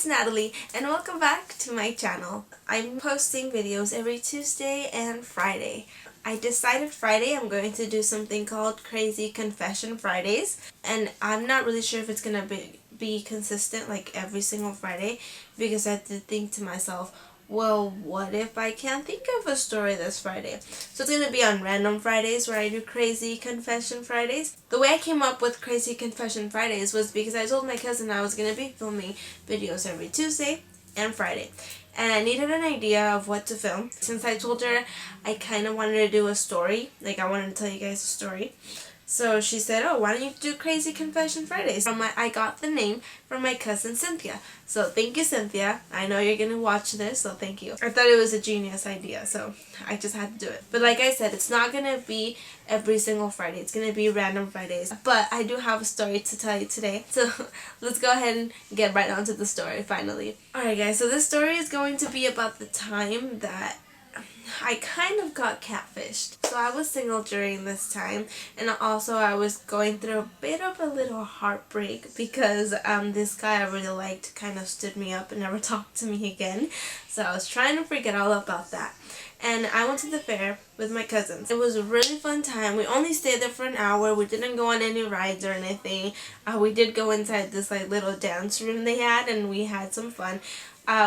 it's Natalie and welcome back to my channel. I'm posting videos every Tuesday and Friday. I decided Friday I'm going to do something called Crazy Confession Fridays, and I'm not really sure if it's going to be consistent like every single Friday, because I did think to myself, well, what if I can't think of a story this Friday? So it's going to be on random Fridays where I do Crazy Confession Fridays. The way I came up with Crazy Confession Fridays was because I told my cousin I was going to be filming videos every Tuesday and Friday. And I needed an idea of what to film. Since I told her I kind of wanted to do a story, like I wanted to tell you guys a story. So she said, oh, why don't you do Crazy Confession Fridays? I got the name from my cousin Cynthia. So thank you, Cynthia. I know you're going to watch this, so thank you. I thought it was a genius idea, so I just had to do it. But like I said, it's not going to be every single Friday. It's going to be random Fridays. But I do have a story to tell you today. So let's go ahead and get right on to the story, finally. Alright guys, so this story is going to be about the time that I kind of got catfished. So I was single during this time, and also I was going through a bit of a little heartbreak because this guy I really liked kind of stood me up and never talked to me again. So I was trying to forget all about that. And I went to the fair with my cousins. It was a really fun time. We only stayed there for an hour. We didn't go on any rides or anything. We did go inside this like little dance room they had, and we had some fun.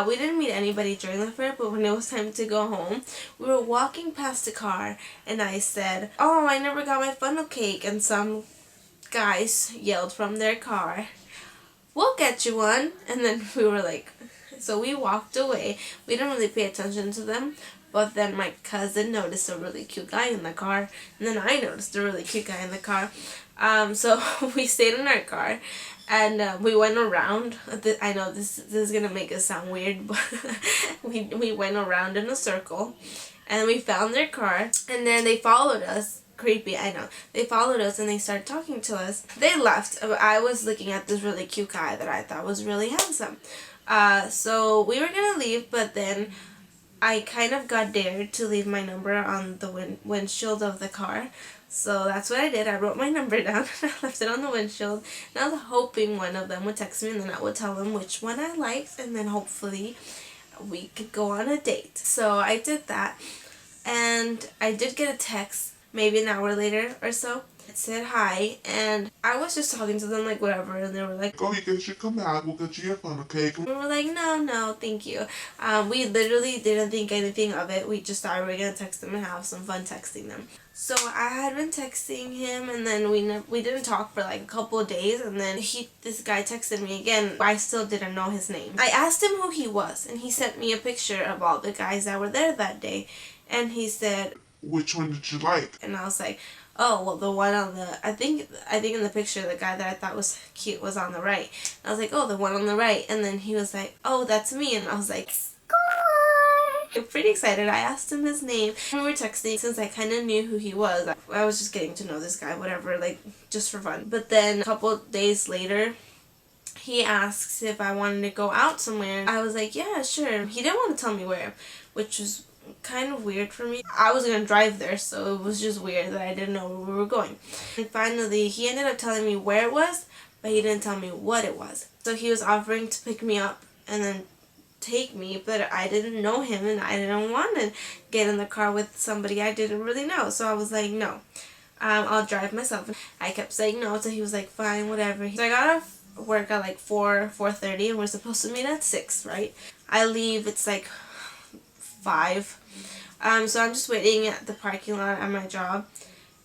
We didn't meet anybody during the fair, but when it was time to go home, we were walking past the car, and I said, oh, I never got my funnel cake, and some guys yelled from their car, we'll get you one, and then we were like, so we walked away. We didn't really pay attention to them, but then my cousin noticed a really cute guy in the car, and then I noticed a really cute guy in the car. So we stayed in our car, and we went around. I know this is gonna make us sound weird, but we went around in a circle, and we found their car, and then they followed us. Creepy, I know. They followed us and they started talking to us. They left. I was looking at this really cute guy that I thought was really handsome. So we were gonna leave, but then I kind of got dared to leave my number on the windshield of the car. So that's what I did. I wrote my number down and I left it on the windshield. And I was hoping one of them would text me, and then I would tell them which one I liked, and then hopefully we could go on a date. So I did that, and I did get a text maybe an hour later or so. It said hi, and I was just talking to them like whatever, and they were like, oh, you guys should come back, we'll get you a funnel cake. We were like, no, thank you. We literally didn't think anything of it. We just thought we were going to text them and have some fun texting them. So I had been texting him, and then we didn't talk for like a couple of days, and then this guy texted me again. I still didn't know his name. I asked him who he was, and he sent me a picture of all the guys that were there that day, and he said, which one did you like? And I was like, oh, well, the one on the, I think in the picture, the guy that I thought was cute was on the right. And I was like, oh, the one on the right. And then he was like, oh, that's me. And I was like, score! I'm pretty excited. I asked him his name. We were texting since I kind of knew who he was. I was just getting to know this guy, whatever, like, just for fun. But then a couple days later, he asks if I wanted to go out somewhere. I was like, yeah, sure. He didn't want to tell me where, which was kind of weird for me. I was gonna drive there, so it was just weird that I didn't know where we were going. And finally, he ended up telling me where it was, but he didn't tell me what it was. So he was offering to pick me up and then take me, but I didn't know him, and I didn't want to get in the car with somebody I didn't really know. So I was like, no, I'll drive myself. I kept saying no, so he was like, fine, whatever. So I got off work at like 4:30, and we're supposed to meet at 6, right? I leave, it's like 5. So I'm just waiting at the parking lot at my job,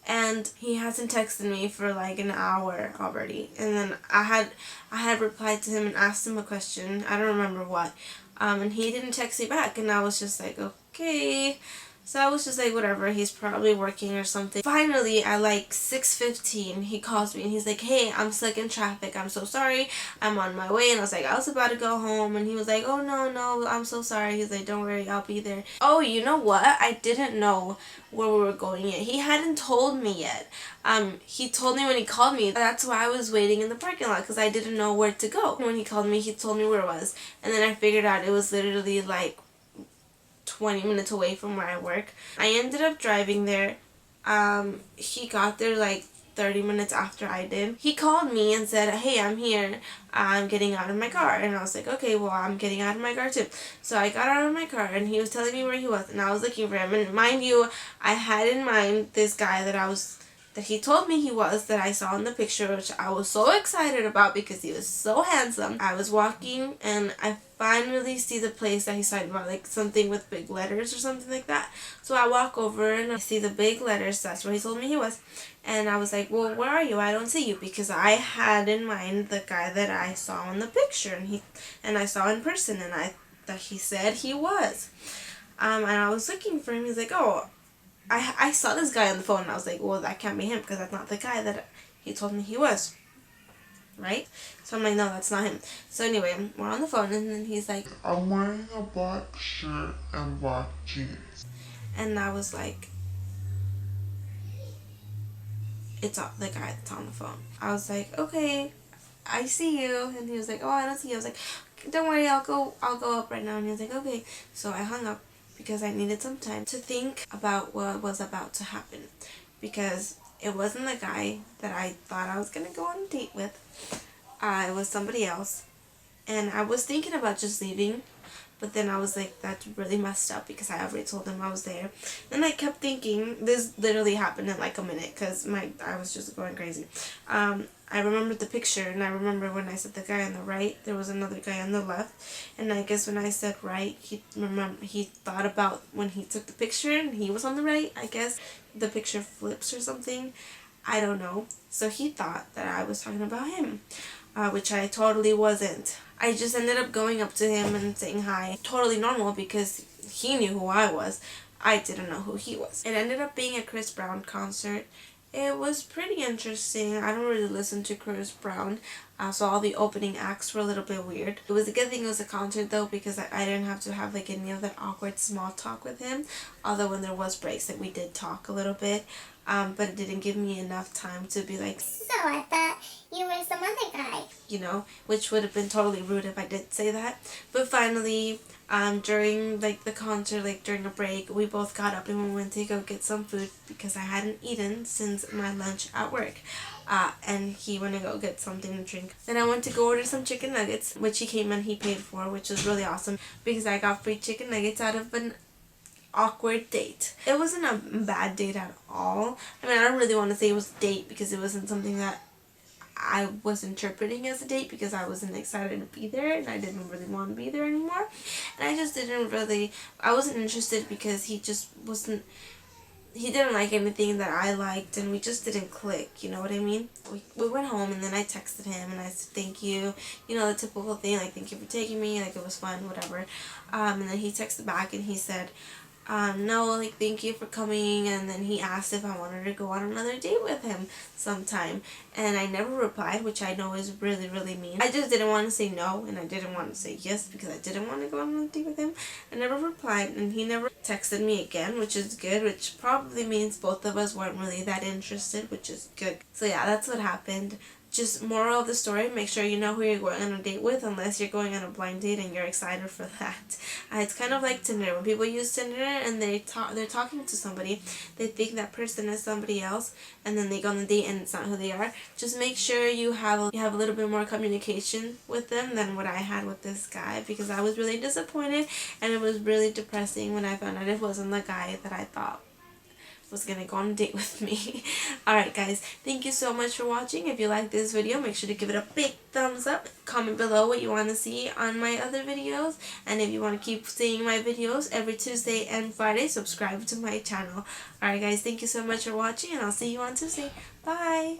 and he hasn't texted me for like an hour already. And then I had replied to him and asked him a question. I don't remember what. And he didn't text me back, and I was just like, okay. So I was just like, whatever, he's probably working or something. Finally, at like 6:15, he calls me and he's like, hey, I'm stuck in traffic. I'm so sorry. I'm on my way. And I was like, I was about to go home. And he was like, oh, no, I'm so sorry. He's like, don't worry, I'll be there. Oh, you know what? I didn't know where we were going yet. He hadn't told me yet. He told me when he called me. That's why I was waiting in the parking lot, because I didn't know where to go. When he called me, he told me where it was. And then I figured out it was literally like 20 minutes away from where I work. I ended up driving there. He got there like 30 minutes after I did. He called me and said, hey, I'm here. I'm getting out of my car. And I was like, okay, well, I'm getting out of my car too. So I got out of my car and he was telling me where he was, and I was looking for him. And mind you, I had in mind this guy that he told me he was, that I saw in the picture, which I was so excited about because he was so handsome. I was walking and I finally see the place that he's talking about, like something with big letters or something like that. So I walk over and I see the big letters. That's where he told me he was. And I was like, well, where are you? I don't see you, because I had in mind the guy that I saw in the picture and I saw in person, and that he said he was. And I was looking for him. He's like, oh, I saw this guy on the phone, and I was like, well, that can't be him because that's not the guy that he told me he was. Right? So I'm like, no, that's not him. So anyway, we're on the phone, and then he's like, I'm wearing a black shirt and black jeans. and I was like, it's the guy that's on the phone. I was like, okay, I see you. And he was like, oh, I don't see you. I was like, don't worry, I'll go up right now. And he was like, okay. So I hung up because I needed some time to think about what was about to happen, because it wasn't the guy that I thought I was gonna go on a date with. It was somebody else, and I was thinking about just leaving, but then I was like, that's really messed up because I already told him I was there. Then I kept thinking, this literally happened in like a minute because I was just going crazy. I remembered the picture, and I remember when I said the guy on the right, there was another guy on the left, and I guess when I said right, he thought about when he took the picture and he was on the right. I guess the picture flips or something. I don't know. So he thought that I was talking about him, which I totally wasn't. I just ended up going up to him and saying hi. Totally normal because he knew who I was. I didn't know who he was. It ended up being a Chris Brown concert. It was pretty interesting. I don't really listen to Chris Brown, so all the opening acts were a little bit weird. It was a good thing it was a concert though, because I didn't have to have like any of that awkward small talk with him, although when there was breaks that we did talk a little bit, but it didn't give me enough time to be like, so I thought you were some other guy. you know, which would have been totally rude if I did say that. But finally, during like the concert, like during a break, we both got up and we went to go get some food because I hadn't eaten since my lunch at work. And he went to go get something to drink. Then I went to go order some chicken nuggets, which he came and he paid for, which was really awesome because I got free chicken nuggets out of an awkward date. It wasn't a bad date at all. I mean, I don't really want to say it was a date because it wasn't something that I was interpreting as a date, because I wasn't excited to be there and I didn't really want to be there anymore. And I just I wasn't interested because he didn't like anything that I liked, and we just didn't click, you know what I mean? We went home, and then I texted him and I said thank you, you know, the typical thing, like thank you for taking me, like it was fun, whatever. And then he texted back and he said, no, like thank you for coming, and then he asked if I wanted to go on another date with him sometime, and I never replied, which I know is really, really mean. I just didn't want to say no, and I didn't want to say yes because I didn't want to go on a date with him. I never replied, and he never texted me again, which is good, which probably means both of us weren't really that interested, which is good. So yeah, that's what happened. Just moral of the story, make sure you know who you're going on a date with, unless you're going on a blind date and you're excited for that. It's kind of like Tinder. When people use Tinder and they're talking to somebody, they think that person is somebody else, and then they go on the date and it's not who they are. Just make sure you have a little bit more communication with them than what I had with this guy, because I was really disappointed and it was really depressing when I found out it wasn't the guy that I thought was gonna go on a date with me. Alright guys, thank you so much for watching. If you like this video, make sure to give it a big thumbs up. Comment below what you want to see on my other videos, and if you want to keep seeing my videos every Tuesday and Friday, subscribe to my channel. Alright guys, thank you so much for watching, and I'll see you on Tuesday. Bye!